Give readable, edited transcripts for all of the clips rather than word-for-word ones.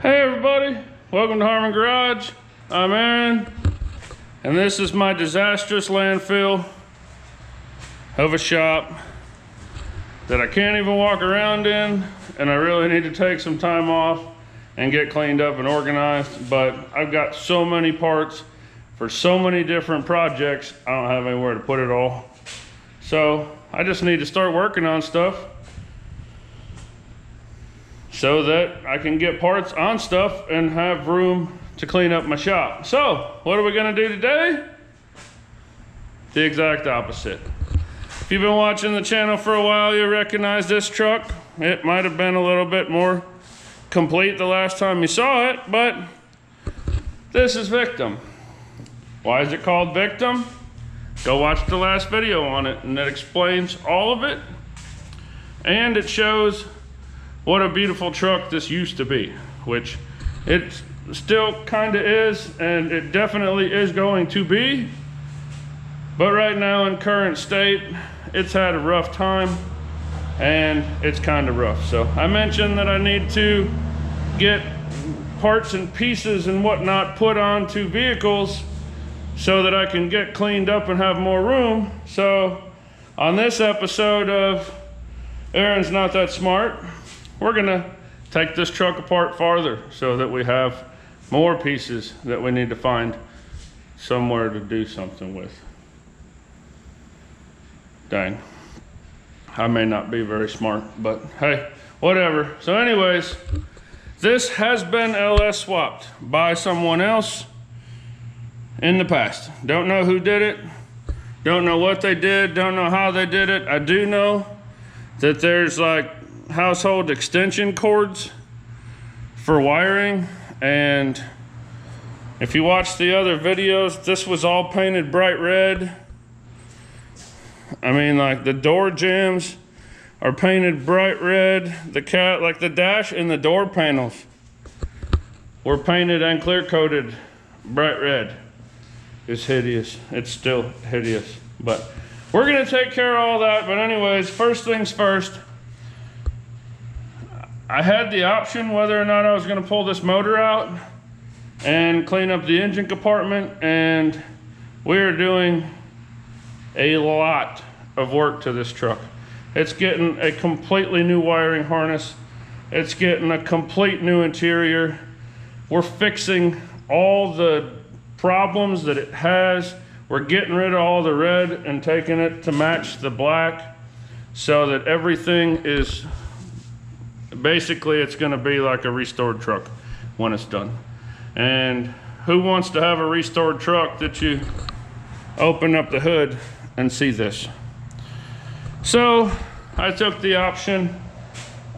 Hey everybody, welcome to Harmon Garage. I'm Aaron, and this is my disastrous landfill of a shop that I can't even walk around in, and I really need to take some time off and get cleaned up and organized, but I've got so many parts for so many different projects, I don't have anywhere to put it all. So I just need to start working on stuff so that I can get parts on stuff and have room to clean up my shop. So, what are we gonna do today? The exact opposite. If you've been watching the channel for a while, you recognize this truck. It might have been a little bit more complete the last time you saw it, but this is Victim. Why is it called Victim? Go watch the last video on it, and it explains all of it, and it shows what a beautiful truck this used to be, which it still kind of is, and it definitely is going to be. But right now in current state, it's had a rough time, and it's kind of rough. So I mentioned that I need to get parts and pieces and whatnot put onto vehicles so that I can get cleaned up and have more room. So on this episode of Aaron's Not That Smart, we're gonna take this truck apart farther so that we have more pieces that we need to find somewhere to do something with. Dang, I may not be very smart, but hey, whatever. So anyways, this has been LS swapped by someone else in the past. Don't know who did it, don't know what they did, don't know how they did it. I do know that there's like household extension cords for wiring, and if you watch the other videos, this was all painted bright red. I mean, like the door jambs are painted bright red. Like the dash and the door panels were painted and clear coated bright red. It's hideous. It's still hideous, but we're gonna take care of all that. But anyways, first things first, I had the option whether or not I was gonna pull this motor out and clean up the engine compartment, and we're doing a lot of work to this truck. It's getting a completely new wiring harness. It's getting a complete new interior. We're fixing all the problems that it has. We're getting rid of all the red and taking it to match the black so that everything is basically, it's gonna be like a restored truck when it's done. And who wants to have a restored truck that you open up the hood and see this? So I took the option.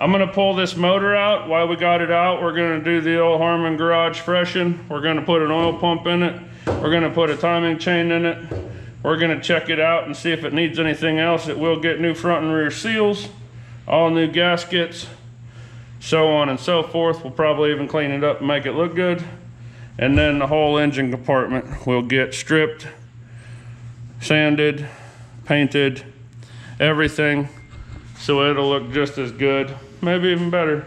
I'm gonna pull this motor out. While we got it out, we're gonna do the old Harmon Garage freshen. We're gonna put an oil pump in it. We're gonna put a timing chain in it. We're gonna check it out and see if it needs anything else. It will get new front and rear seals, all new gaskets, so on and so forth. We'll probably even clean it up and make it look good. And then the whole engine compartment will get stripped, sanded, painted, everything, so it'll look just as good, maybe even better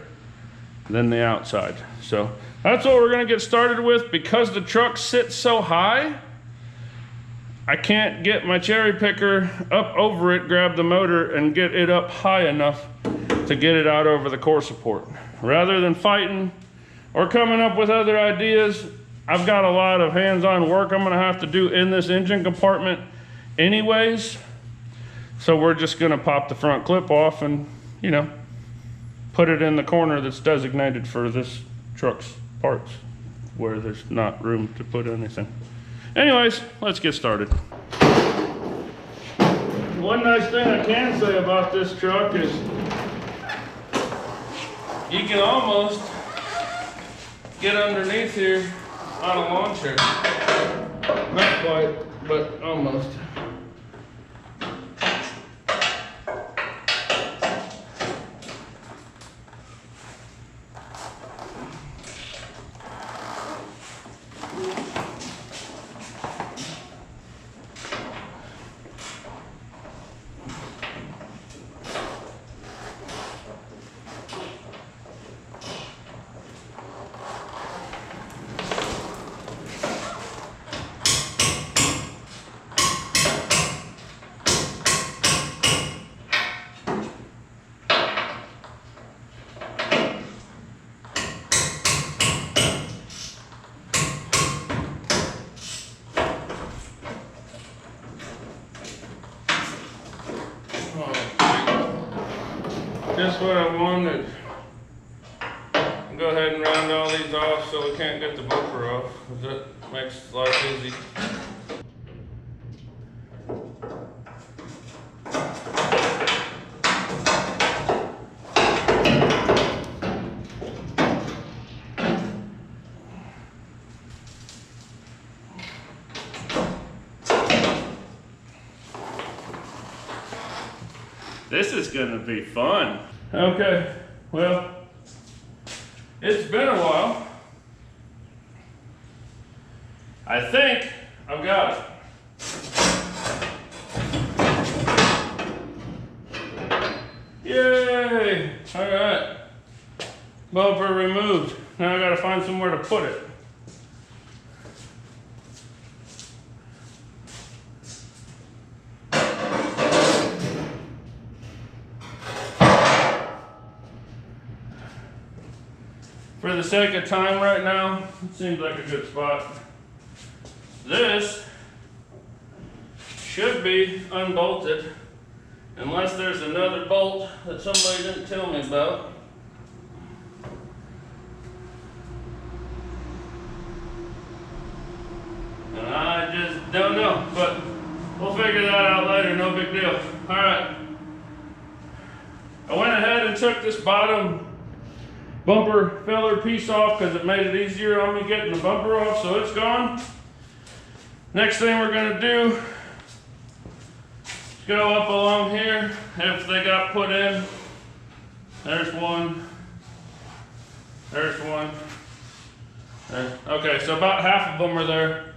than the outside. So that's what we're gonna get started with. Because the truck sits so high, I can't get my cherry picker up over it, grab the motor, and get it up high enough to get it out over the core support. Rather than fighting or coming up with other ideas, I've got a lot of hands-on work I'm gonna have to do in this engine compartment anyways. So we're just gonna pop the front clip off and, you know, put it in the corner that's designated for this truck's parts, where there's not room to put anything. Anyways, let's get started. One nice thing I can say about this truck is you can almost get underneath here on a lawn chair. Not quite, but almost. Just what I wanted. Go ahead and round all these off so we can't get the bumper off, because that makes life easy. This is gonna be fun. Okay, well, it's been a while. I think I've got it. Yay! All right, bumper removed. Now I gotta find somewhere to put it. For the sake of time right now, it seems like a good spot. This should be unbolted, unless there's another bolt that somebody didn't tell me about. And I just don't know, but we'll figure that out later, no big deal. All right. I went ahead and took this bottom bumper filler piece off because it made it easier on me getting the bumper off, so it's gone. Next thing we're gonna do is go up along here. If they got put in, there's one, there's one. There. Okay, so about half of them are there.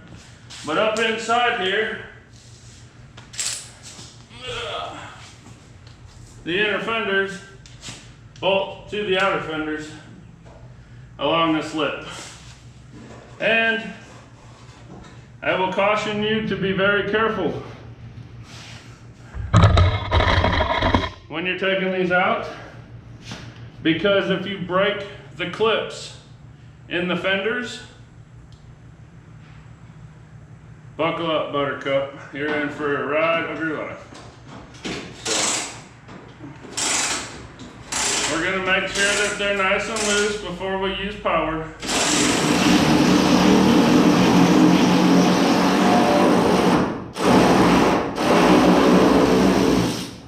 But up inside here, the inner fenders bolt to the outer fenders along this lip. And I will caution you to be very careful when you're taking these out, because if you break the clips in the fenders, buckle up, Buttercup. You're in for a ride of your life. We're going to make sure that they're nice and loose before we use power.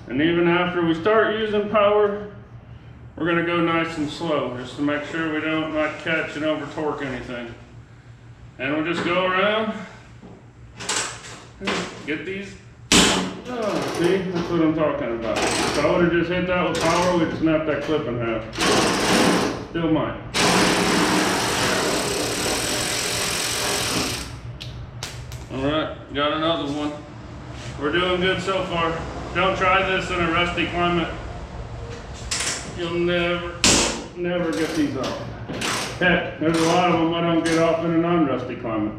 And even after we start using power, we're going to go nice and slow, just to make sure we don't like catch and over torque anything. And we'll just go around, get these. Oh, see, that's what I'm talking about. If I would have just hit that with power, we'd snap that clip in half. Still might. Alright, got another one. We're doing good so far. Don't try this in a rusty climate. You'll never get these off. Heck, there's a lot of them I don't get off in a non-rusty climate.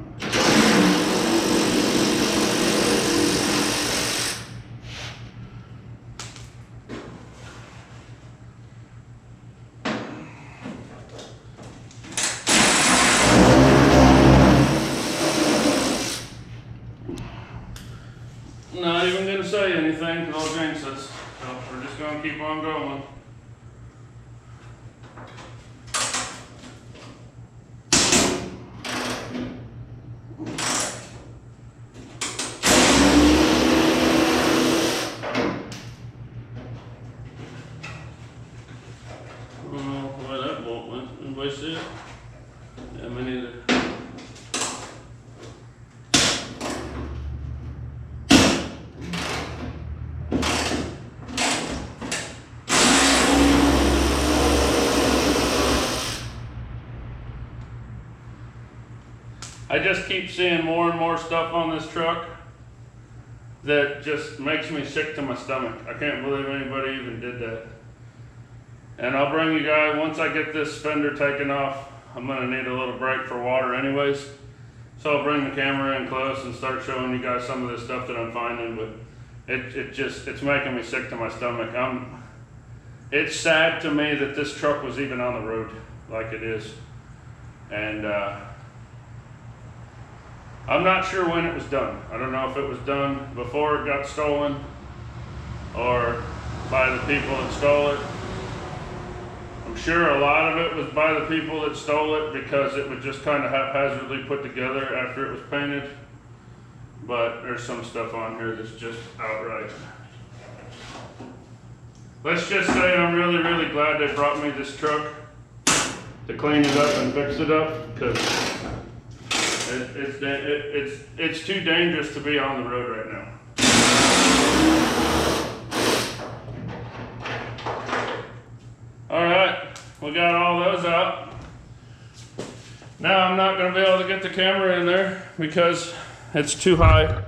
Not even going to say anything because I'll jinx us. So we're just going to keep on going. I don't know where that bolt went. Anybody see it? Yeah, me neither. I just keep seeing more and more stuff on this truck that just makes me sick to my stomach. I can't believe anybody even did that. And I'll bring you guys, once I get this fender taken off, I'm gonna need a little break for water anyways. So I'll bring the camera in close and start showing you guys some of this stuff that I'm finding, but it's making me sick to my stomach. It's sad to me that this truck was even on the road like it is. And I'm not sure when it was done. I don't know if it was done before it got stolen or by the people that stole it. I'm sure a lot of it was by the people that stole it because it was just kind of haphazardly put together after it was painted. But there's some stuff on here that's just outright. Let's just say I'm really, really glad they brought me this truck to clean it up and fix it up, because it's too dangerous to be on the road right now. All right, we got all those out. Now I'm not going to be able to get the camera in there because it's too high.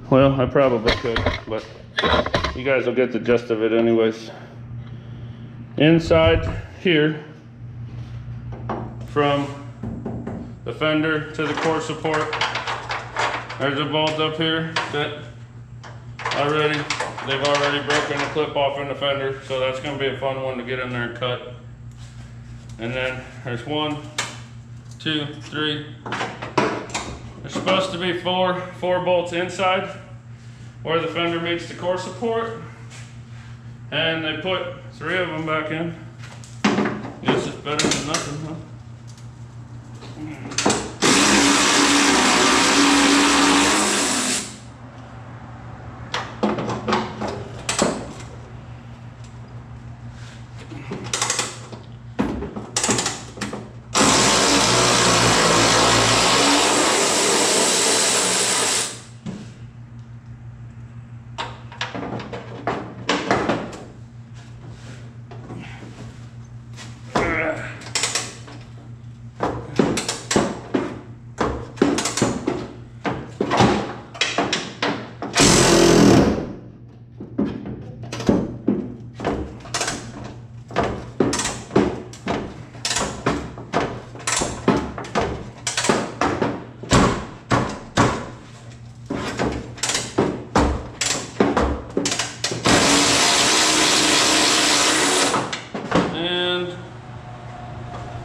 Well, I probably could, but you guys will get the gist of it anyways. Inside here, from the fender to the core support, there's a bolt up here that they've already broken the clip off in the fender, so that's going to be a fun one to get in there and cut. And then there's 1, 2, 3. There's supposed to be four bolts inside where the fender meets the core support, and they put 3 of them back in. Guess it's better than nothing, huh?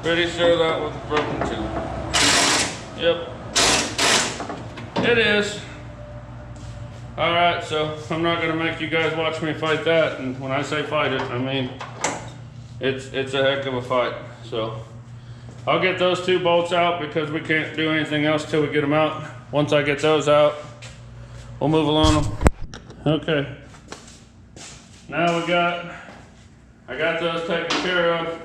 Pretty sure that was broken too. Yep, it is. All right, so I'm not gonna make you guys watch me fight that. And when I say fight it, I mean it's a heck of a fight. So I'll get those 2 bolts out because we can't do anything else till we get them out. Once I get those out, we'll move along. Okay. Now I got those taken care of.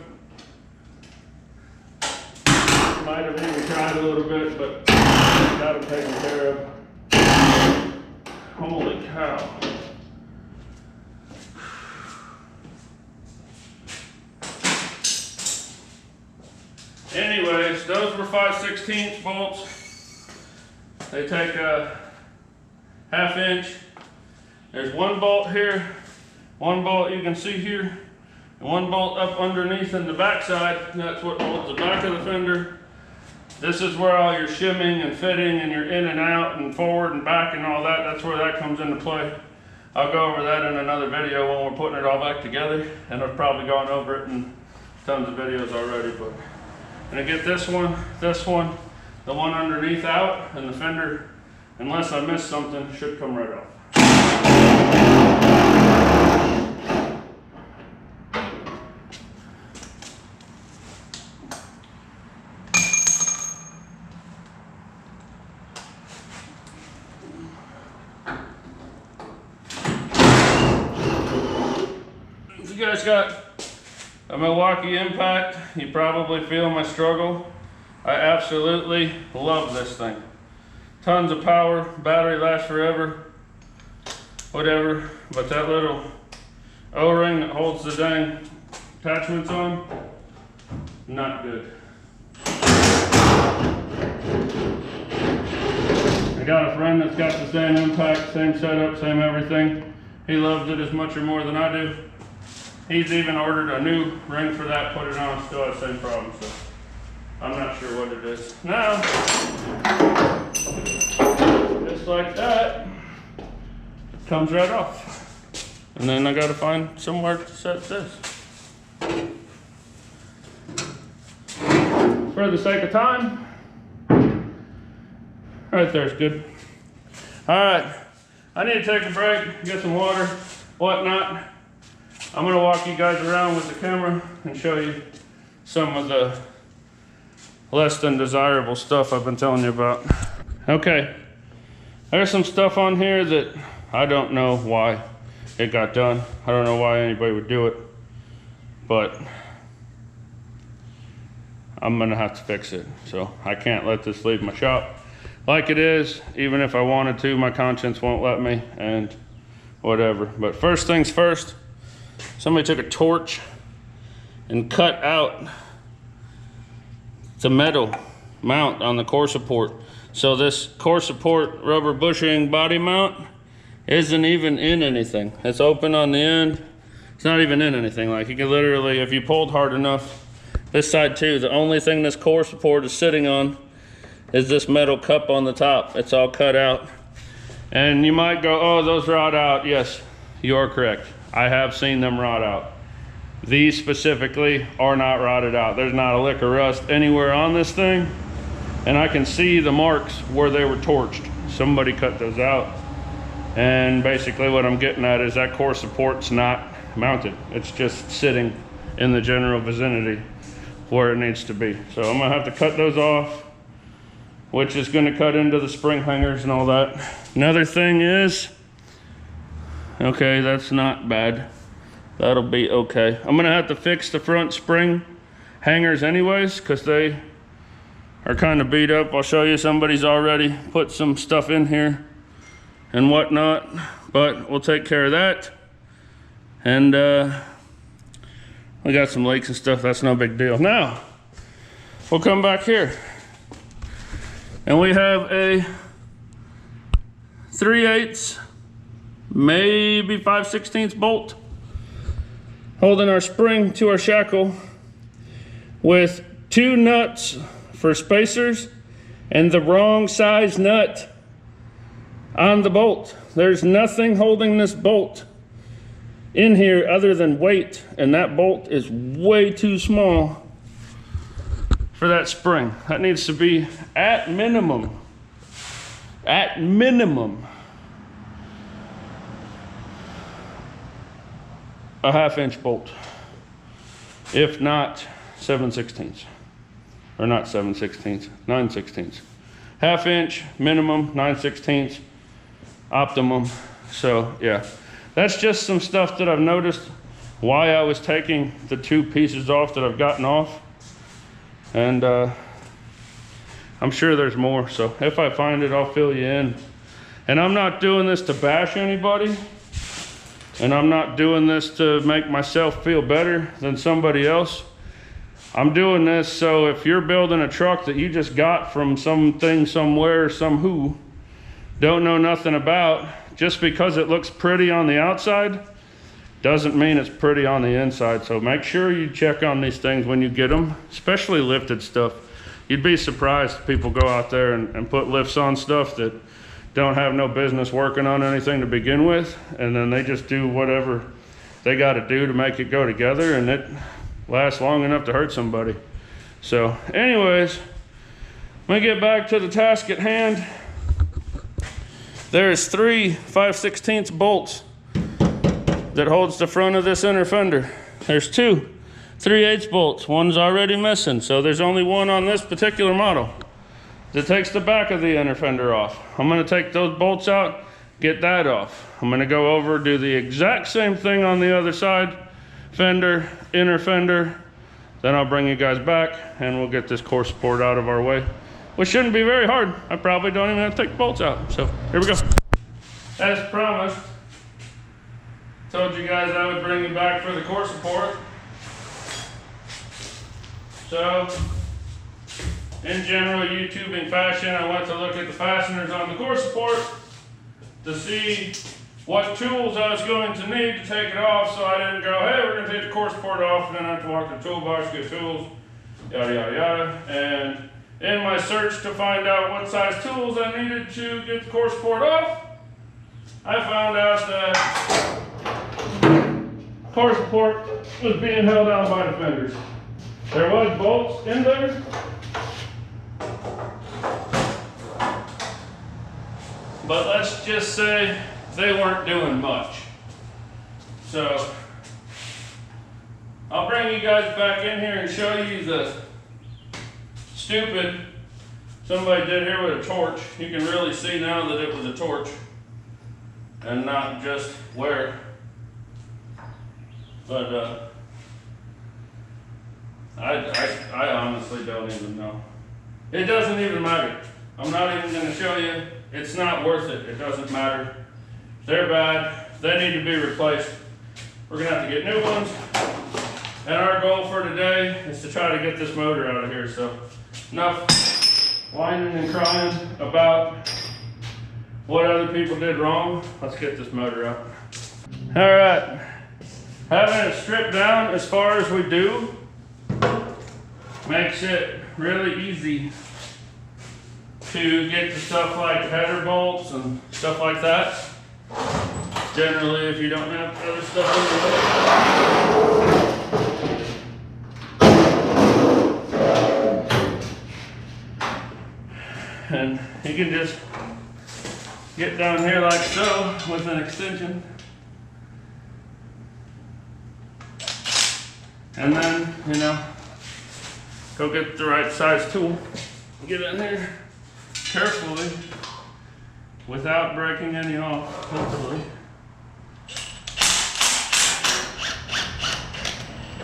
Might have even tried a little bit, but got them taken care of. Holy cow. Anyways, those were 5/16 bolts. They take a 1/2 inch. There's 1 bolt here, 1 bolt you can see here, and 1 bolt up underneath in the backside. That's what holds the back of the fender. This is where all your shimming and fitting and your in and out and forward and back and all that, that's where that comes into play. I'll go over that in another video when we're putting it all back together, and I've probably gone over it in tons of videos already. But I'm gonna get this one, the one underneath out, and the fender, unless I miss something, should come right off. If you guys got a Milwaukee Impact, you probably feel my struggle. I absolutely love this thing. Tons of power, battery lasts forever, whatever, but that little O-ring that holds the dang attachments on, not good. I got a friend that's got the same Impact, same setup, same everything. He loves it as much or more than I do. He's even ordered a new ring for that, put it on, still has the same problem, so I'm not sure what it is. Now, just like that, it comes right off. And then I gotta find somewhere to set this. For the sake of time, right there's good. All right, I need to take a break, get some water, whatnot. I'm gonna walk you guys around with the camera and show you some of the less than desirable stuff I've been telling you about. Okay, there's some stuff on here that I don't know why it got done. I don't know why anybody would do it, but I'm gonna have to fix it. So I can't let this leave my shop like it is. Even if I wanted to, my conscience won't let me, and whatever. But first things first, somebody took a torch and cut out the metal mount on the core support. So this core support rubber bushing body mount isn't even in anything. It's open on the end. It's not even in anything. Like, you can literally, if you pulled hard enough, this side too, the only thing this core support is sitting on is this metal cup on the top. It's all cut out. And you might go, oh, those rot out. Yes, you are correct. I have seen them rot out. These specifically are not rotted out. There's not a lick of rust anywhere on this thing. And I can see the marks where they were torched. Somebody cut those out. And basically what I'm getting at is that core support's not mounted. It's just sitting in the general vicinity where it needs to be. So I'm gonna have to cut those off, which is gonna cut into the spring hangers and all that. Another thing is, okay, that's not bad. That'll be okay. I'm gonna have to fix the front spring hangers anyways, because they are kind of beat up. I'll show you, somebody's already put some stuff in here and whatnot, but we'll take care of that. And we got some leaks and stuff, that's no big deal. Now, we'll come back here. And we have a 3/8, maybe 5/16 bolt holding our spring to our shackle with 2 nuts for spacers and the wrong size nut on the bolt. There's nothing holding this bolt in here other than weight, and that bolt is way too small for that spring. That needs to be at minimum a 1/2 inch bolt, if not 7/16, or not 7/16, 9/16. 1/2 inch minimum, 9/16 optimum. So yeah, that's just some stuff that I've noticed why I was taking the 2 pieces off that I've gotten off. And I'm sure there's more, so if I find it, I'll fill you in. And I'm not doing this to bash anybody, and I'm not doing this to make myself feel better than somebody else. I'm doing this so if you're building a truck that you just got from something, somewhere, some who don't know nothing about, just because it looks pretty on the outside doesn't mean it's pretty on the inside. So make sure you check on these things when you get them, especially lifted stuff. You'd be surprised people go out there and put lifts on stuff that don't have no business working on anything to begin with, and then they just do whatever they got to do to make it go together, and it lasts long enough to hurt somebody. So anyways, let me get back to the task at hand. There's 3 5/16 bolts that holds the front of this inner fender. There's 2 3/8 bolts. One's already missing, so there's only one on this particular model that takes the back of the inner fender off. I'm gonna take those bolts out, get that off. I'm gonna go over, do the exact same thing on the other side, fender, inner fender. Then I'll bring you guys back and we'll get this core support out of our way, which shouldn't be very hard. I probably don't even have to take the bolts out. So here we go. As promised, told you guys I would bring you back for the core support. So, in general YouTubing fashion, I went to look at the fasteners on the core support to see what tools I was going to need to take it off, so I didn't go, hey, we're going to take the core support off, and then I have to walk the toolbox, get tools, yada, yada, yada. And in my search to find out what size tools I needed to get the core support off, I found out that core support was being held down by the fenders. There was bolts in there, but let's just say they weren't doing much. So I'll bring you guys back in here and show you the stupid somebody did here with a torch. You can really see now that it was a torch and not just wear. But I honestly don't even know. It doesn't even matter. I'm not even going to show you. It's not worth it. It doesn't matter. They're bad. They need to be replaced. We're going to have to get new ones. And our goal for today is to try to get this motor out of here. So enough whining and crying about what other people did wrong. Let's get this motor out. All right. Having it stripped down as far as we do makes it really easy to get to stuff like header bolts and stuff like that. Generally, if you don't have other stuff in the way. And you can just get down here like so with an extension. And then, you know, go get the right size tool. Get in there carefully without breaking any off, hopefully.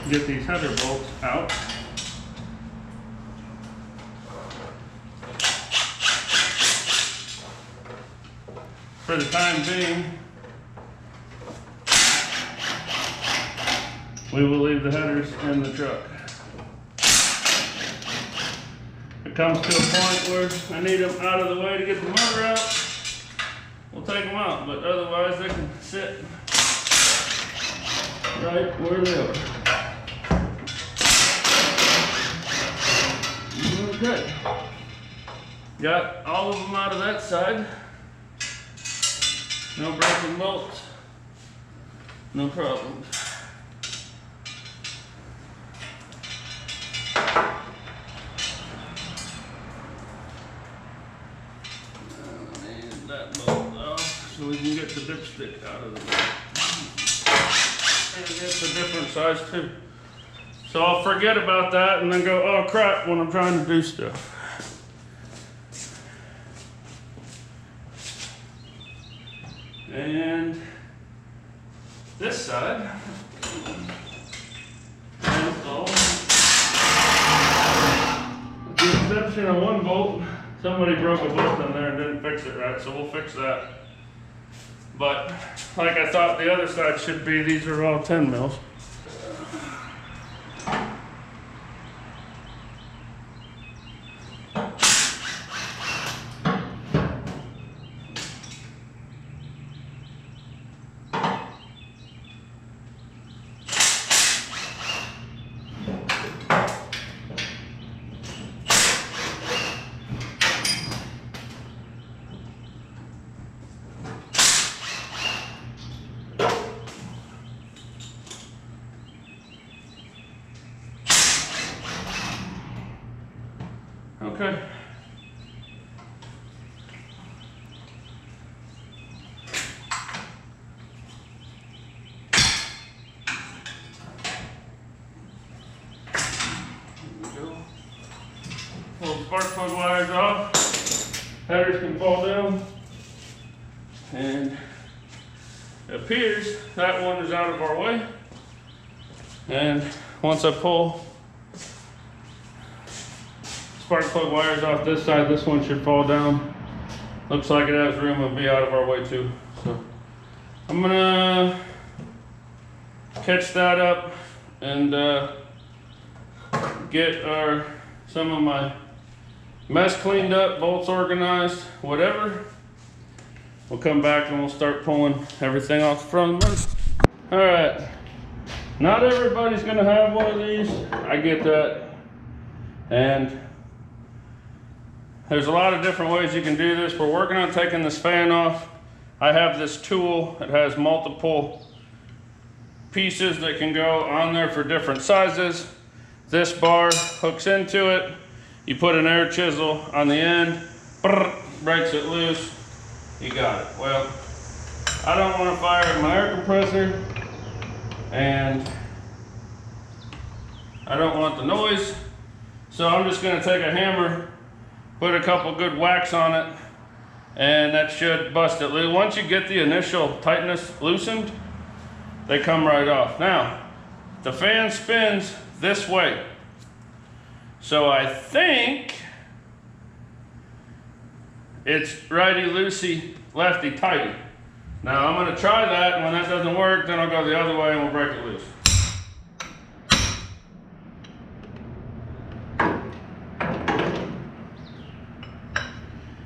Get these header bolts out. For the time being, we will leave the headers in the truck. It comes to a point where I need them out of the way to get the motor out, we'll take them out, but otherwise they can sit right where they are. Okay. Got all of them out of that side. No broken bolts. No problems. So we can get the dipstick out of the way. And it's a different size too. So I'll forget about that and then go, oh crap, when I'm trying to do stuff. And this side, with the exception of one bolt, somebody broke a bolt in there and didn't fix it right, so we'll fix that. But like I thought the other side should be, these are all 10 mils. Okay. Pull the spark plug wires off. Headers can fall down. And it appears that one is out of our way. And once I pull spark plug wires off this side, this one should fall down. Looks like it has room to be out of our way too. So I'm gonna catch that up and get some of my mess cleaned up, bolts organized, whatever. We'll come back and we'll start pulling everything off the front of the motor. All right, not everybody's gonna have one of these. I get that. And there's a lot of different ways you can do this. We're working on taking this fan off. I have this tool. It has multiple pieces that can go on there for different sizes. This bar hooks into it. You put an air chisel on the end, breaks it loose, you got it. Well, I don't want to fire my air compressor and I don't want the noise. So I'm just gonna take a hammer, put a couple good whacks on it, and that should bust it loose. Once you get the initial tightness loosened, they come right off. Now, the fan spins this way. So I think it's righty loosey, lefty tighty. Now I'm gonna try that, and when that doesn't work, then I'll go the other way and we'll break it loose.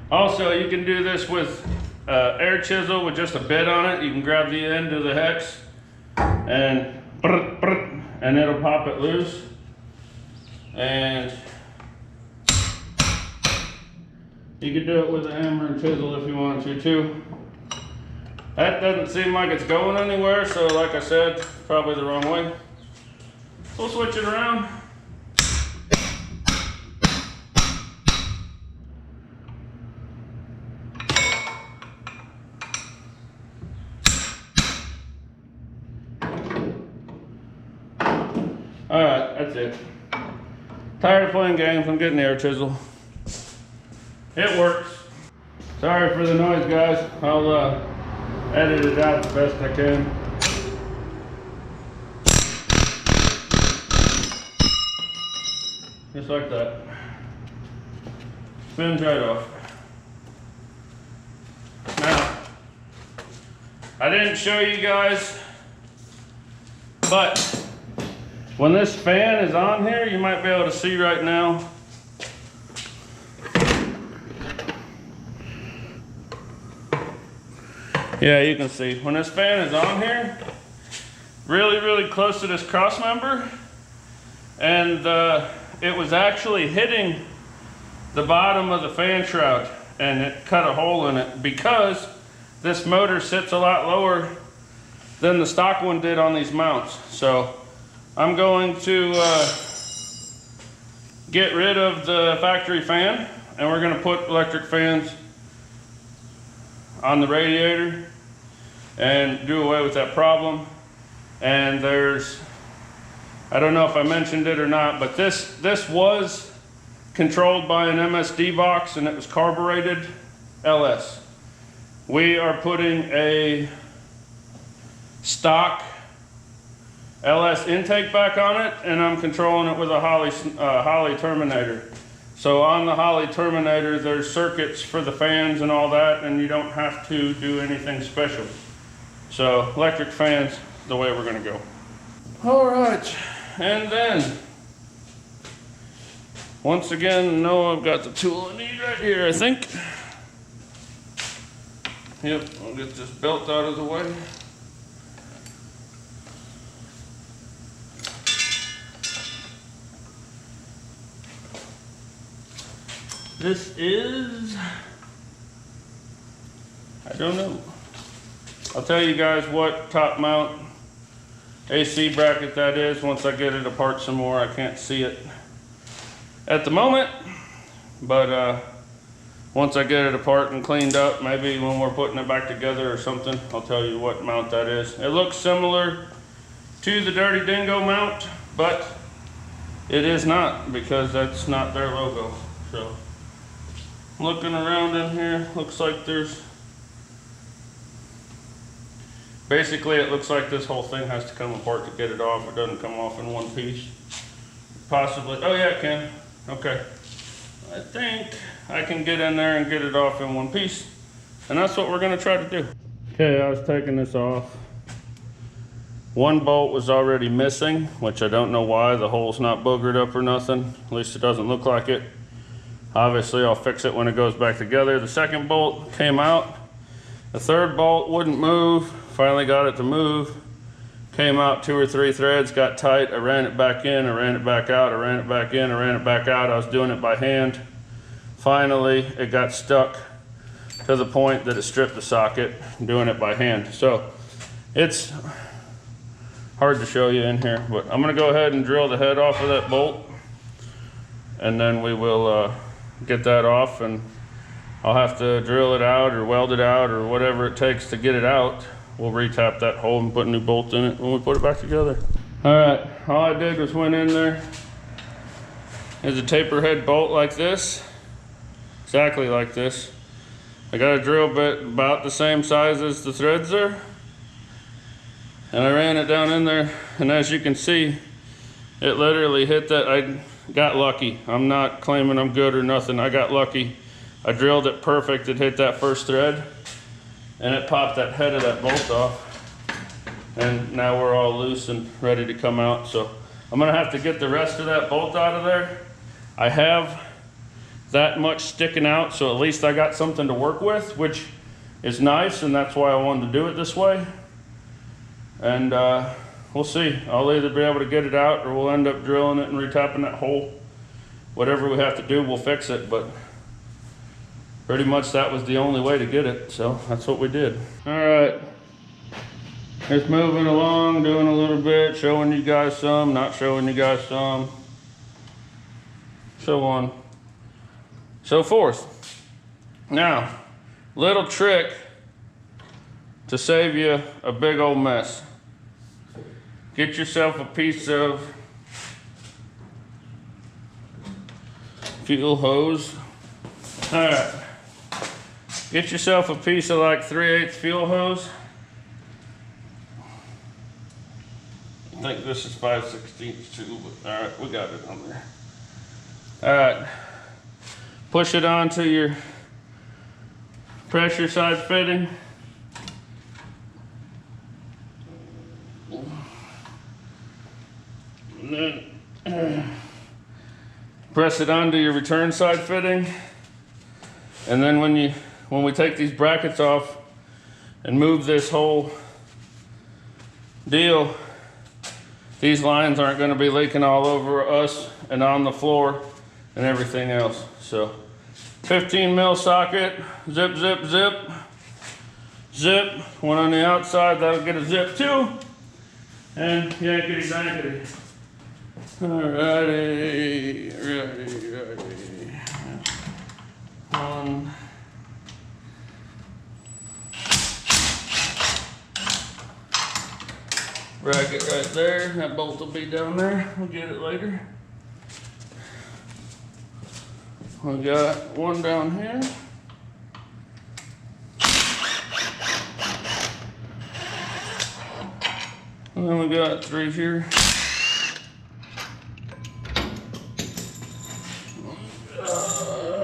Also, you can do this with air chisel with just a bit on it. You can grab the end of the hex and it'll pop it loose. And you can do it with a hammer and chisel if you want to too. That doesn't seem like it's going anywhere, so like I said, probably the wrong way. We'll switch it around. Alright, that's it. Tired of playing games, I'm getting the air chisel. It works. Sorry for the noise, guys. I'll edit it out the best I can. Just like that. Spins right off. Now, I didn't show you guys, but when this fan is on here, you might be able to see right now. Yeah, you can see. When this fan is on here, really close to this cross member, and it was actually hitting the bottom of the fan shroud, and it cut a hole in it because this motor sits a lot lower than the stock one did on these mounts. So I'm going to get rid of the factory fan, and we're going to put electric fans on the radiator and do away with that problem. And there's, I don't know if I mentioned it or not, but this was controlled by an MSD box, and it was carbureted LS. We are putting a stock LS intake back on it, and I'm controlling it with a Holley terminator. So on the Holley terminator, there's circuits for the fans and all that, and you don't have to do anything special. So electric fans, the way we're gonna go. All right, and then, once again, no, I've got the tool I need right here, I think. Yep, I'll get this belt out of the way. This is, I don't know. I'll tell you guys what top mount AC bracket that is once I get it apart some more. I can't see it at the moment, but once I get it apart and cleaned up, maybe when we're putting it back together or something, I'll tell you what mount that is. It looks similar to the Dirty Dingo mount, but it is not, because that's not their logo. So looking around in here, looks like there's, basically it looks like this whole thing has to come apart to get it off. It doesn't come off in one piece. Possibly, oh yeah, it can. Okay. I think I can get in there and get it off in one piece. And that's what we're gonna try to do. Okay, I was taking this off. One bolt was already missing, which I don't know why. The hole's not boogered up or nothing. At least it doesn't look like it. Obviously, I'll fix it when it goes back together. The second bolt came out. The third bolt wouldn't move. Finally got it to move. Came out 2 or 3 threads, got tight. I ran it back in, I ran it back out, I ran it back in, I ran it back out. I was doing it by hand. Finally, it got stuck to the point that it stripped the socket, doing it by hand. So it's hard to show you in here, but I'm gonna go ahead and drill the head off of that bolt, and then we will get that off, and I'll have to drill it out or weld it out or whatever it takes to get it out. We'll retap that hole and put a new bolt in it when we put it back together. All right, all I did was went in there. There's a taper head bolt like this, exactly like this. I got a drill bit about the same size as the threads there, and I ran it down in there, and as you can see, it literally hit that. I got lucky. I'm not claiming I'm good or nothing. I got lucky. I drilled it perfect. It hit that first thread, and it popped that head of that bolt off. And now we're all loose and ready to come out. So I'm gonna have to get the rest of that bolt out of there. I have that much sticking out, so at least I got something to work with, which is nice, and that's why I wanted to do it this way. And we'll see. I'll either be able to get it out, or we'll end up drilling it and retapping that hole. Whatever we have to do, we'll fix it, but pretty much that was the only way to get it, so that's what we did. All right. It's moving along, doing a little bit, showing you guys some, not showing you guys some, so on, so forth. Now, little trick to save you a big old mess. Get yourself a piece of fuel hose. All right, get yourself a piece of like 3/8 fuel hose. I think this is 5/16 too, but all right, we got it on there. All right, push it onto your pressure side fitting. And then press it onto your return side fitting. And then when we take these brackets off and move this whole deal, these lines aren't going to be leaking all over us and on the floor and everything else. So 15 mil socket, zip, zip, zip, zip. One on the outside, that'll get a zip too. And yankety dankety. Alrighty, righty. One. Bracket right there. That bolt will be down there. We'll get it later. We got one down here. And then we got 3 here.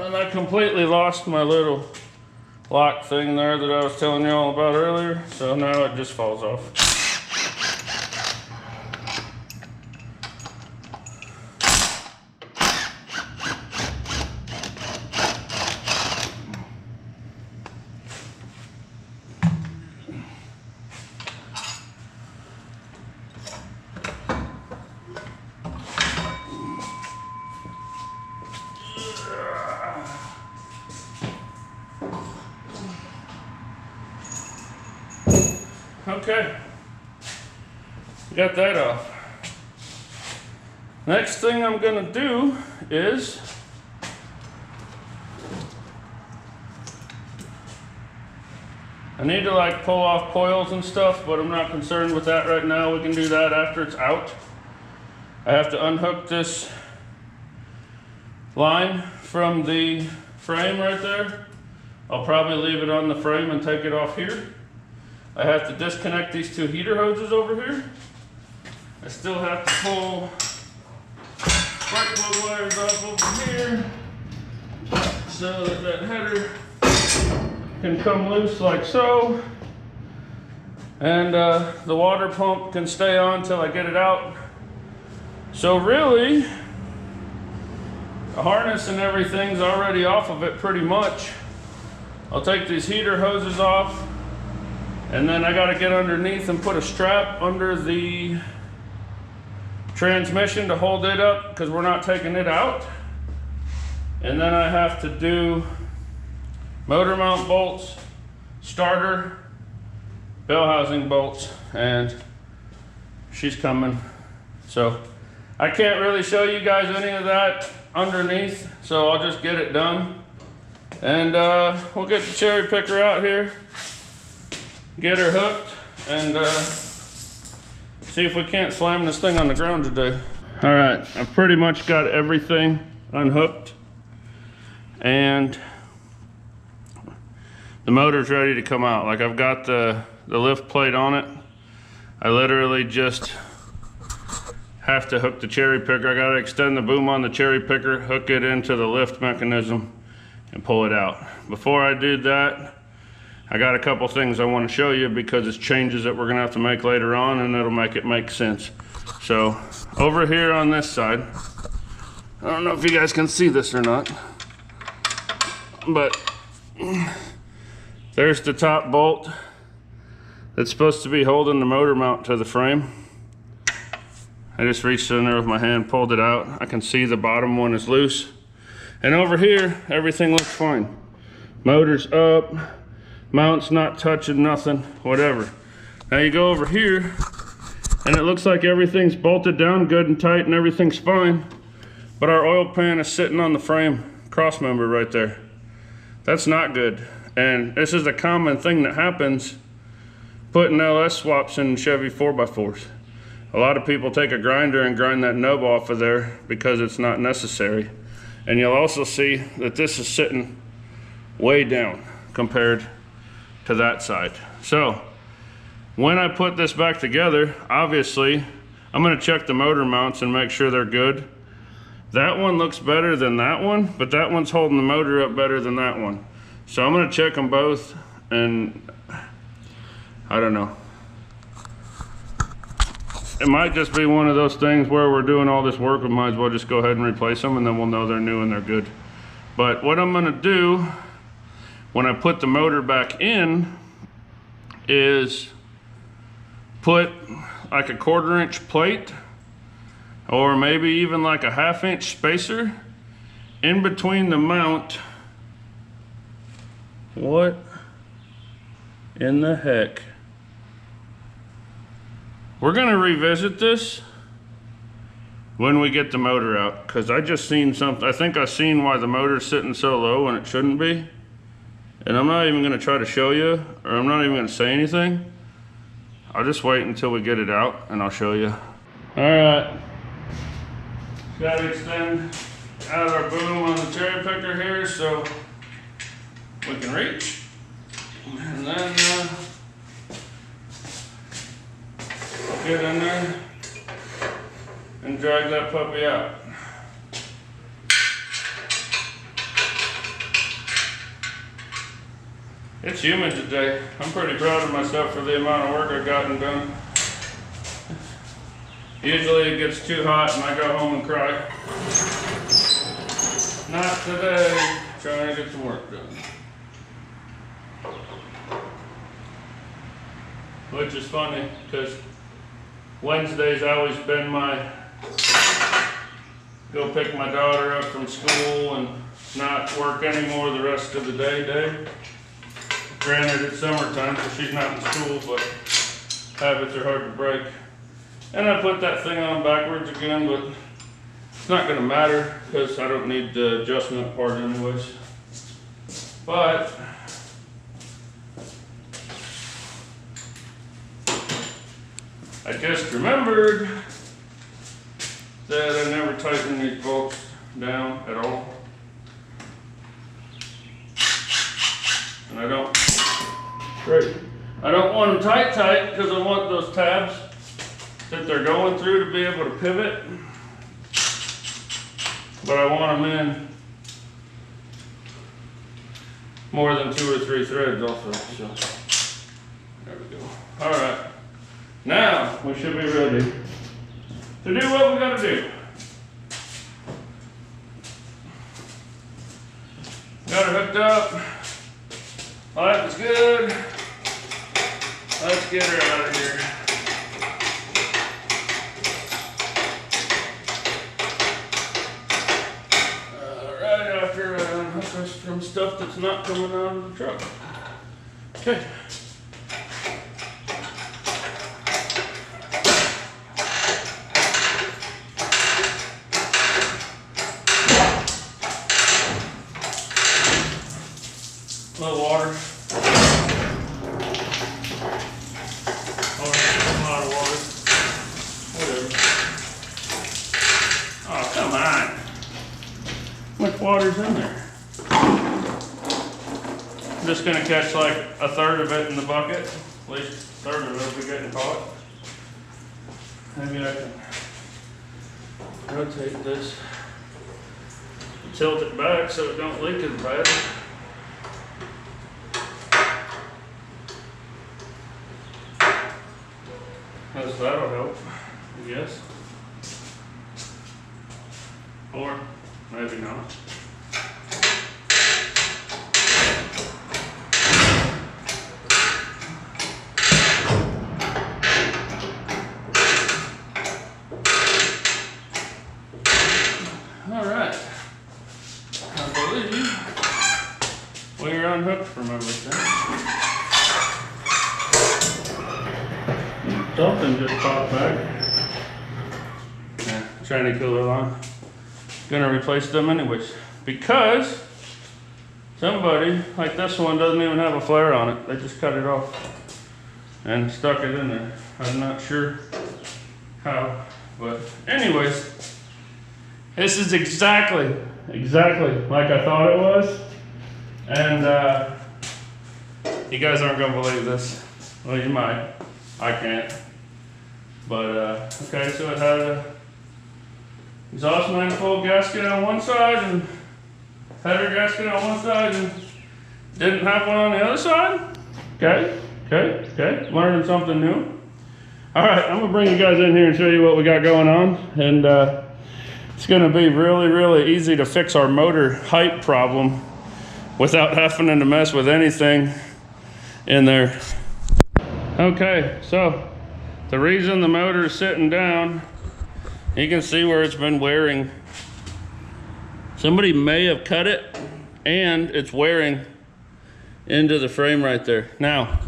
And I completely lost my little lock thing there that I was telling you all about earlier. So now it just falls off. Okay, got that off. Next thing I'm gonna do is I need to like pull off coils and stuff, but I'm not concerned with that right now. We can do that after it's out. I have to unhook this line from the frame right there. I'll probably leave it on the frame and take it off here. I have to disconnect these 2 heater hoses over here. I still have to pull spark plug wires off over here so that that header can come loose like so. And the water pump can stay on till I get it out. So really, the harness and everything's already off of it pretty much. I'll take these heater hoses off, and then I gotta get underneath and put a strap under the transmission to hold it up because we're not taking it out. And then I have to do motor mount bolts, starter, bell housing bolts, and she's coming. So I can't really show you guys any of that underneath, so I'll just get it done. And we'll get the cherry picker out here, get her hooked, and See if we can't slam this thing on the ground today. All right, I've pretty much got everything unhooked and the motor's ready to come out. Like, I've got the lift plate on it. I literally just have to hook the cherry picker. I gotta extend the boom on the cherry picker, hook it into the lift mechanism and pull it out. Before I do that, I got a couple things I want to show you because it's changes that we're gonna have to make later on, and it'll make it make sense. So over here on this side, I don't know if you guys can see this or not, but there's the top bolt that's supposed to be holding the motor mount to the frame. I just reached in there with my hand, pulled it out. I can see the bottom one is loose. And over here, everything looks fine. Motor's up, mount's not touching nothing, whatever. Now you go over here, and it looks like everything's bolted down good and tight and everything's fine, but our oil pan is sitting on the frame cross member right there. That's not good. And this is a common thing that happens putting LS swaps in Chevy 4x4s. A lot of people take a grinder and grind that nub off of there because it's not necessary. And you'll also see that this is sitting way down compared to that side. So when I put this back together, obviously I'm gonna check the motor mounts and make sure they're good. That one looks better than that one, but that one's holding the motor up better than that one. So I'm gonna check them both, and I don't know. It might just be one of those things where we're doing all this work, we might as well just go ahead and replace them, and then we'll know they're new and they're good. But what I'm gonna do when I put the motor back in is put like a 1/4 inch plate, or maybe even like a 1/2 inch spacer in between the mount. What in the heck? We're gonna revisit this when we get the motor out, because I just seen something. I think I seen why the motor's sitting so low when it shouldn't be. And I'm not even gonna try to show you, or I'm not even gonna say anything. I'll just wait until we get it out and I'll show you. All right, gotta extend out our boom on the cherry picker here so we can reach. And then get in there and drag that puppy out. It's humid today. I'm pretty proud of myself for the amount of work I've gotten done. Usually it gets too hot and I go home and cry. Not today. Trying to get some work done. Which is funny because Wednesday's always been my go pick my daughter up from school and not work anymore the rest of the day. Granted, it's summertime, so she's not in school, but habits are hard to break. And I put that thing on backwards again, but it's not gonna matter because I don't need the adjustment part anyways. But I just remembered that I never tightened these bolts down at all. And I don't want them tight because I want those tabs that they're going through to be able to pivot. But I want them in more than 2 or 3 threads also. So there we go. All right. Now we should be ready to do what we gotta do. Got her hooked up. Light is good. Let's get her out of here. Right after I unhook us from stuff that's not coming out of the truck. Okay. A little water. A lot of water. water's in there. I'm just gonna catch like a third of it in the bucket. At least a third of it will be getting caught. Maybe I can rotate this, tilt it back so it don't leak as bad. That'll help, I guess. Or maybe not. All right. I believe we're unhooked from everything. Something just popped back. Yeah, tranny cooler line. Gonna replace them anyways. Because somebody, like this one, doesn't even have a flare on it. They just cut it off and stuck it in there. I'm not sure how, but anyways, this is exactly like I thought it was. And you guys aren't gonna believe this. Well, you might. I can't. But, okay, so it had a exhaust manifold gasket on one side and header gasket on one side and didn't have one on the other side. Okay. Learning something new. All right, I'm gonna bring you guys in here and show you what we got going on. And it's gonna be really easy to fix our motor height problem without having to mess with anything in there. Okay, so the reason the motor is sitting down, you can see where it's been wearing. Somebody may have cut it and it's wearing into the frame right there. Now,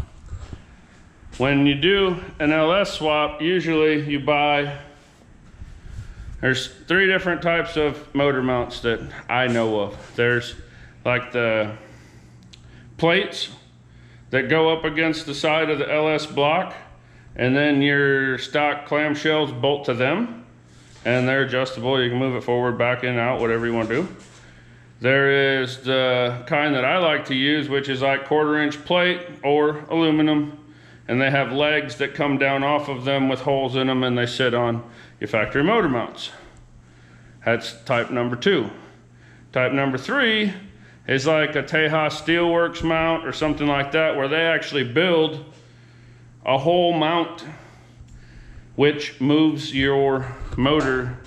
when you do an LS swap, usually you buy, there's 3 different types of motor mounts that I know of. There's like the plates that go up against the side of the LS block, and then your stock clamshells bolt to them, and they're adjustable. You can move it forward, back in, out, whatever you want to do. There is the kind that I like to use, which is like 1/4-inch plate or aluminum, and they have legs that come down off of them with holes in them, and they sit on your factory motor mounts. That's type number 2. Type number 3 is like a Tejas Steelworks mount or something like that, where they actually build a whole mount which moves your motor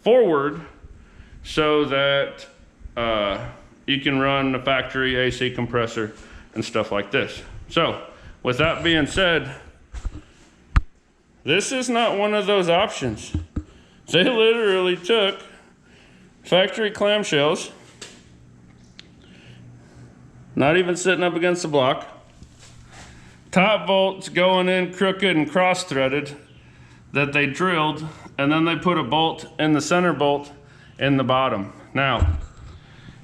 forward so that you can run the factory AC compressor and stuff like this. So with that being said, this is not one of those options. They literally took factory clamshells, not even sitting up against the block, top bolts going in crooked and cross-threaded that they drilled, and then they put a bolt in the center bolt in the bottom. Now,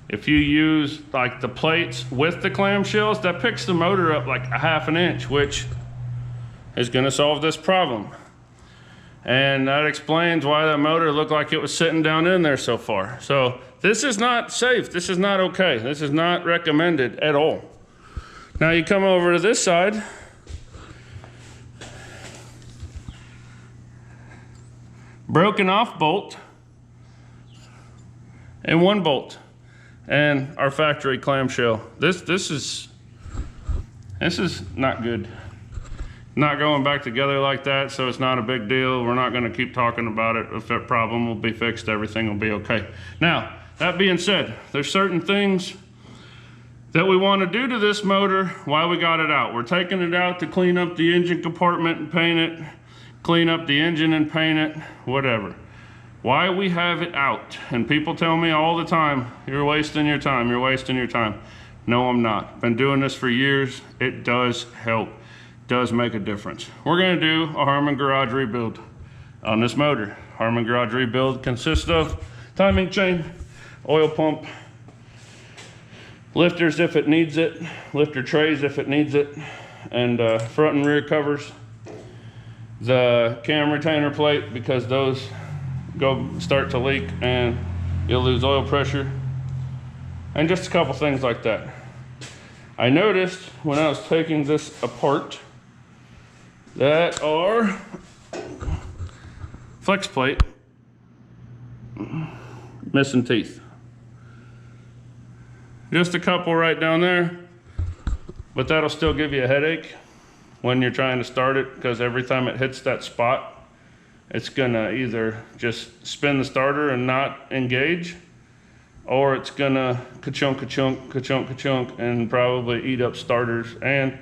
if you use like the plates with the clamshells, that picks the motor up like 1/2 inch, which is gonna solve this problem. And that explains why that motor looked like it was sitting down in there so far. So this is not safe. This is not okay. This is not recommended at all. Now you come over to this side. Broken off bolt and 1 bolt and our factory clamshell. This is not good. Not going back together like that, so it's not a big deal. We're not gonna keep talking about it. If that problem will be fixed, everything will be okay. Now, that being said, there's certain things that we wanna do to this motor while we got it out. We're taking it out to clean up the engine compartment and paint it, clean up the engine and paint it, whatever. Why we have it out, and people tell me all the time, you're wasting your time, you're wasting your time. No, I'm not. Been doing this for years. It does help. Does make a difference. We're gonna do a Harman garage rebuild on this motor. Harman garage rebuild consists of timing chain, oil pump, lifters if it needs it, lifter trays if it needs it, and front and rear covers. The cam retainer plate, because those start to leak and you'll lose oil pressure. and just a couple things like that. I noticed when I was taking this apart that our flex plate missing teeth. Just a couple right down there, but that'll still give you a headache when you're trying to start it, because every time it hits that spot, it's gonna either just spin the starter and not engage, or it's gonna ka-chunk, ka-chunk, ka-chunk, ka-chunk, and probably eat up starters. And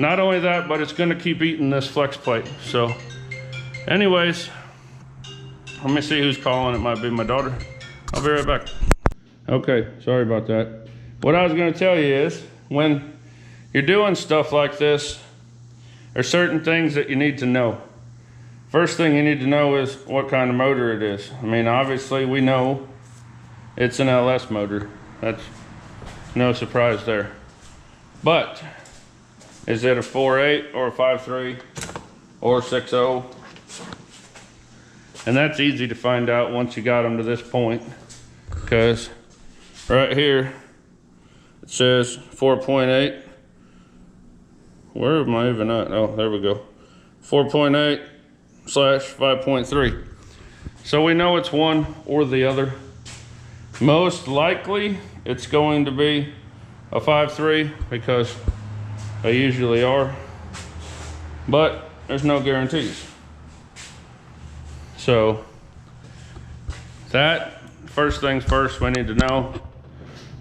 not only that, but it's gonna keep eating this flex plate. So anyways, let me see who's calling. It might be my daughter. I'll be right back. Okay, sorry about that. What I was gonna tell you is, when you're doing stuff like this, there's certain things that you need to know. First thing you need to know is what kind of motor it is. I mean, obviously we know it's an LS motor. That's no surprise there. But is it a 4.8 or a 5.3 or 6.0? And that's easy to find out once you got them to this point, because right here it says 4.8. Where am I even at? Oh, there we go. 4.8/5.3. So we know it's one or the other. Most likely it's going to be a 5.3 because they usually are, but there's no guarantees. So that, first things first, we need to know.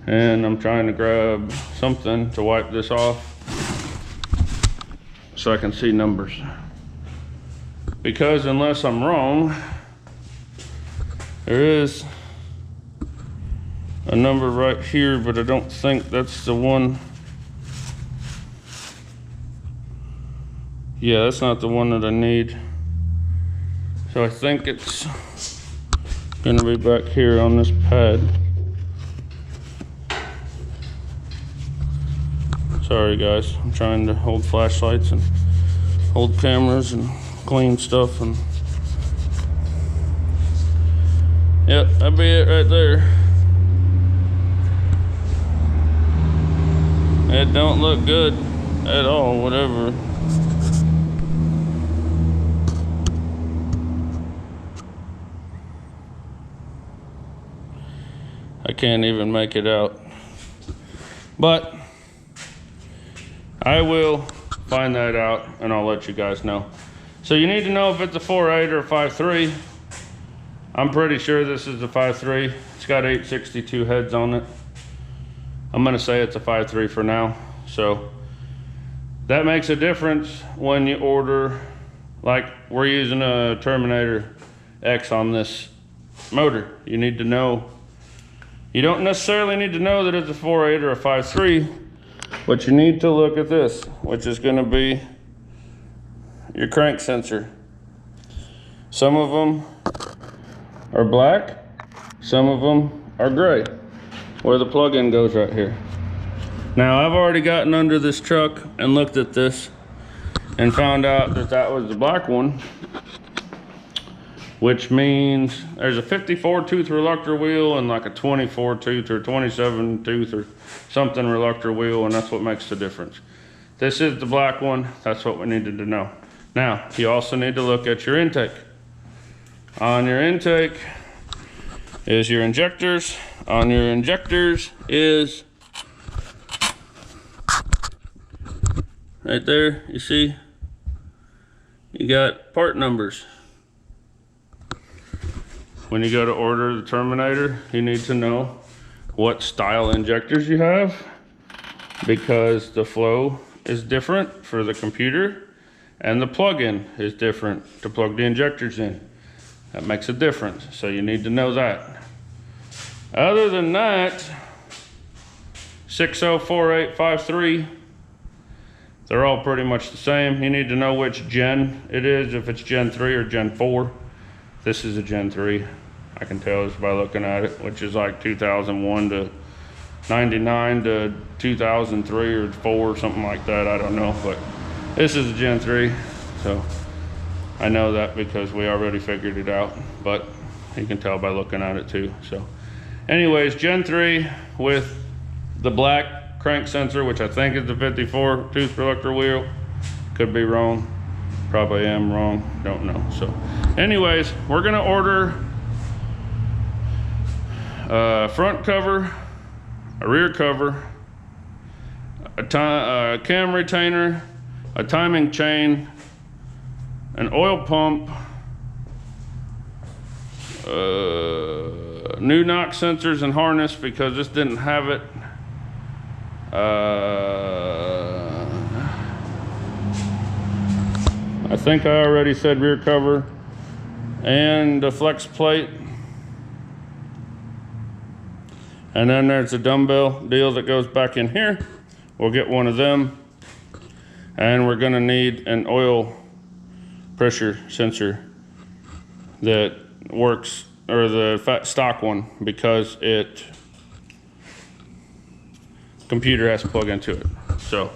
And I'm trying to grab something to wipe this off so I can see numbers. Because unless I'm wrong, there is a number right here, but I don't think that's the one. Yeah, that's not the one that I need. So I think it's gonna be back here on this pad. Sorry guys, I'm trying to hold flashlights and hold cameras and clean stuff, and yep, that'd be it right there. It don't look good at all, whatever. I can't even make it out, but I will find that out and I'll let you guys know. So you need to know if it's a 4.8 or a 5.3. I'm pretty sure this is a 5.3. It's got 862 heads on it. I'm gonna say it's a 5.3 for now. So that makes a difference when you order, like we're using a Terminator X on this motor. You need to know, you don't necessarily need to know that it's a 4.8 or a 5.3, but you need to look at this, which is gonna be your crank sensor. Some of them are black, some of them are gray, where the plug-in goes right here. Now I've already gotten under this truck and looked at this and found out that that was the black one, which means there's a 54 tooth reluctor wheel and like a 24 tooth or 27 tooth or something reluctor wheel, and that's what makes the difference. This is the black one. That's what we needed to know. Now, you also need to look at your intake. On your intake is your injectors. On your injectors is right there, you see, you got part numbers. When you go to order the Terminator, you need to know what style injectors you have, because the flow is different for the computer and the plug-in is different to plug the injectors in. That makes a difference, so you need to know that. Other than that, 6.0, 4.8, 5.3, they're all pretty much the same. You need to know which gen it is, if it's Gen 3 or Gen 4. This is a Gen 3. I can tell just by looking at it, which is like 2001 to 99 to 2003 or 4, something like that. I don't know, but this is a Gen 3. So I know that because we already figured it out, but you can tell by looking at it too. So Anyways, Gen 3 with the black crank sensor, which I think is the 54 tooth reluctor wheel. Could be wrong. Probably am wrong. Don't know. So anyways, we're gonna order a front cover, a rear cover, a cam retainer, a timing chain, an oil pump, new knock sensors and harness because this didn't have it. I think I already said rear cover, and a flex plate. And then there's a dumbbell deal that goes back in here. We'll get one of them. And we're gonna need an oil pressure sensor that works, or the stock one, because computer has to plug into it. So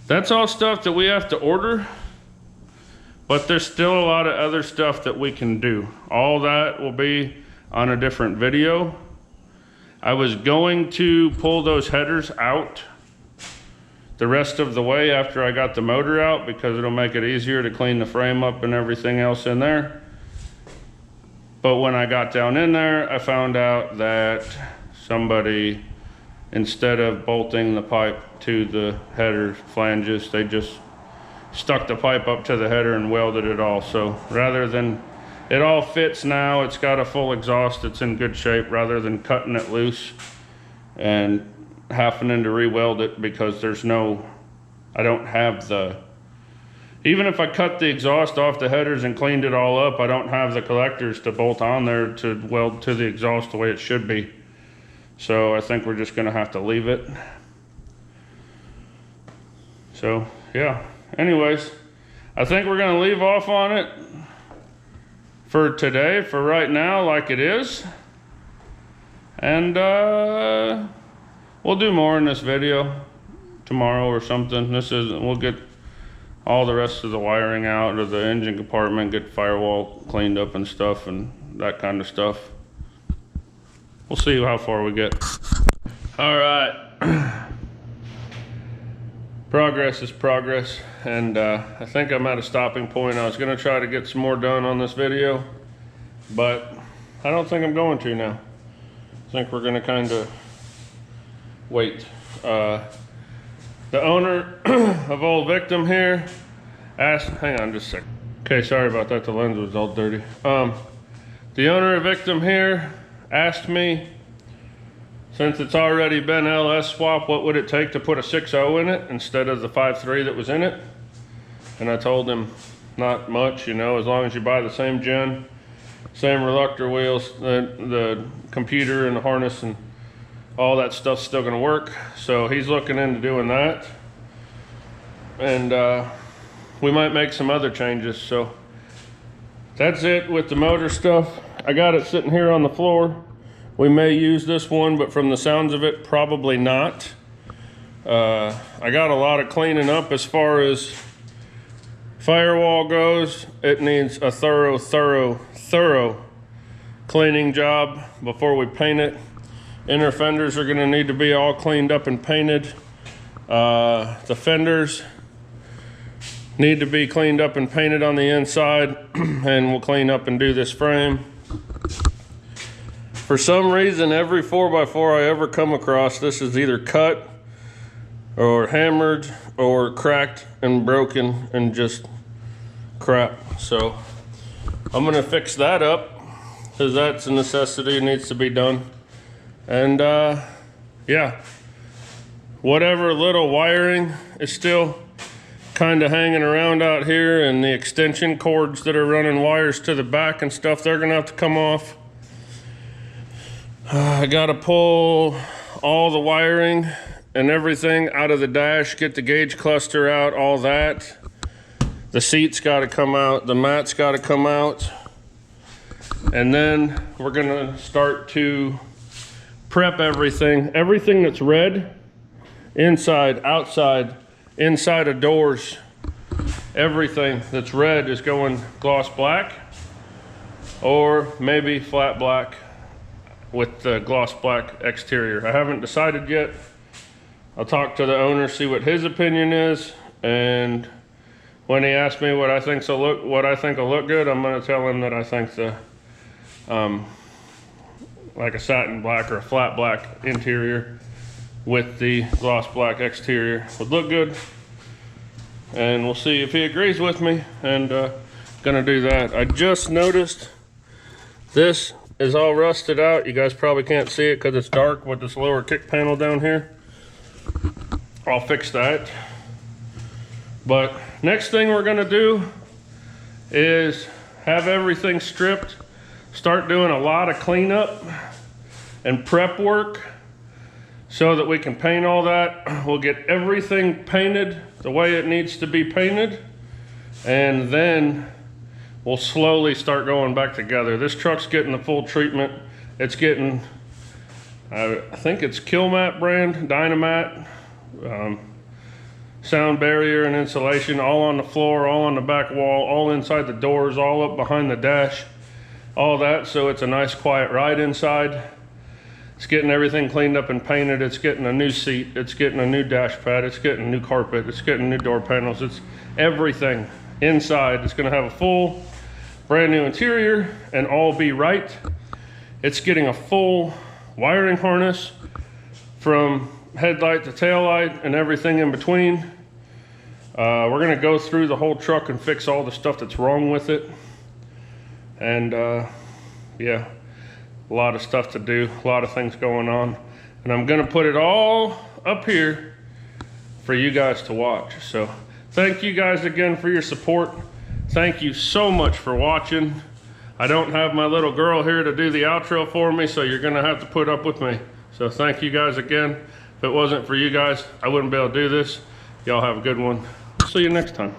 that's all stuff that we have to order, but there's still a lot of other stuff that we can do. All that will be on a different video. I was going to pull those headers out the rest of the way after I got the motor out, because it'll make it easier to clean the frame up and everything else in there. But when I got down in there, I found out that somebody, instead of bolting the pipe to the header flanges, they just stuck the pipe up to the header and welded it all. So rather than, it all fits now, it's got a full exhaust, it's in good shape, rather than cutting it loose and having to re-weld it, because there's no, I don't have the, even if I cut the exhaust off the headers and cleaned it all up, I don't have the collectors to bolt on there to weld to the exhaust the way it should be. So I think we're just gonna have to leave it. So yeah, anyways, I think we're gonna leave off on it for today, for right now, like it is. And we'll do more in this video tomorrow or something. We'll get all the rest of the wiring out of the engine compartment, get the firewall cleaned up and stuff, and that kind of stuff. We'll see how far we get. All right. Progress is progress, and I think I'm at a stopping point. I was gonna try to get some more done on this video, but I don't think I'm going to now. I think we're gonna kind of wait. The owner of old Victim here asked, hang on just a second. Okay, sorry about that, the lens was all dirty. The owner of Victim here asked me, since it's already been LS swap, what would it take to put a 6.0 in it instead of the 5.3 that was in it? And I told him, not much, you know, as long as you buy the same gen, same reluctor wheels, the computer and the harness and all that stuff's still gonna work. So he's looking into doing that. And we might make some other changes. So that's it with the motor stuff. I got it sitting here on the floor. We may use this one, but from the sounds of it, probably not. I got a lot of cleaning up as far as firewall goes. It needs a thorough cleaning job before we paint it. Inner fenders are gonna need to be all cleaned up and painted. The fenders need to be cleaned up and painted on the inside, and we'll clean up and do this frame. For some reason, every 4x4 I ever come across, this is either cut or hammered or cracked and broken and just crap. So I'm gonna fix that up, because that's a necessity, it needs to be done. And yeah, whatever little wiring is still kind of hanging around out here, and the extension cords that are running wires to the back and stuff, they're gonna have to come off. I gotta pull all the wiring and everything out of the dash, get the gauge cluster out, all that. The seat's gotta come out, the mat's gotta come out. And then we're gonna start to prep everything. Everything that's red, inside, outside, inside of doors, everything that's red is going gloss black, or maybe flat black. with the gloss black exterior. I haven't decided yet. I'll talk to the owner, see what his opinion is, and when he asks me what I think will look good, I'm going to tell him that I think the like a satin black or a flat black interior with the gloss black exterior would look good, and we'll see if he agrees with me, and gonna do that. I just noticed this is all rusted out. You guys probably can't see it because it's dark with this lower kick panel down here. I'll fix that. But next thing we're gonna do is have everything stripped, start doing a lot of cleanup and prep work so that we can paint all that. We'll get everything painted the way it needs to be painted, and then we'll slowly start going back together. This truck's getting the full treatment. It's getting, I think it's Killmat brand, Dynamat, sound barrier and insulation, all on the floor, all on the back wall, all inside the doors, all up behind the dash, all that, so it's a nice quiet ride inside. It's getting everything cleaned up and painted. It's getting a new seat. It's getting a new dash pad. It's getting new carpet. It's getting new door panels. It's everything inside. It's gonna have a full brand new interior and all be right. It's getting a full wiring harness from headlight to tail light and everything in between. We're gonna go through the whole truck and fix all the stuff that's wrong with it. And yeah, a lot of stuff to do, a lot of things going on. And I'm gonna put it all up here for you guys to watch. So thank you guys again for your support. Thank you so much for watching. I don't have my little girl here to do the outro for me, so you're gonna have to put up with me. So thank you guys again. If it wasn't for you guys, I wouldn't be able to do this. Y'all have a good one. See you next time.